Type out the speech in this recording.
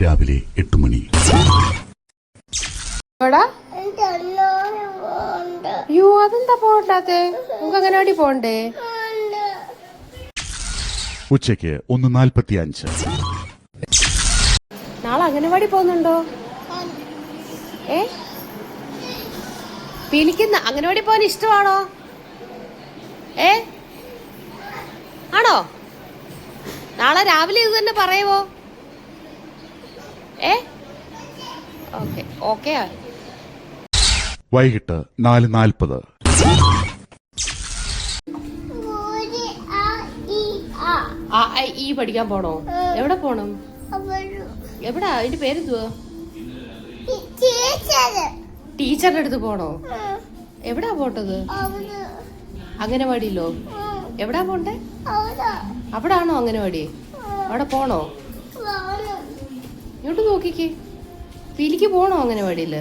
രാവിലെ 8 മണി. അയ്യോ അതെന്താ പോണ്ടാത്തെ? നമുക്ക് അംഗനവാടി പോണ്ടേ? ഉച്ചയ്ക്ക് 1:45. നാളെ അംഗനവാടി പോകുന്നുണ്ടോ? പീലിക്കുന്ന അംഗനവാടി പോകാൻ ഇഷ്ടമാണോ? ആണോ? നാളെ രാവിലെ ഇത് തന്നെ പറയുവോ? Okay okay. വൈകിട്ട് 4:40. ഈ പഠിക്കാൻ പോണോ? എവിടെ പോണം? എവിടാ? അതിന്റെ പേരെന്തുവാ? ടീച്ചറിന്റെ അടുത്ത് പോണോ? എവിടാ പോട്ടത്? അംഗനവാടിയിലോ? എവിടാ പോണ്ടേ? അവിടെ ആണോ അംഗനവാടി? അവിടെ പോണോ? ഇങ്ങോട്ട് നോക്കിക്കേ. പീലിക്ക് പോണോ അംഗനവാടിയില്?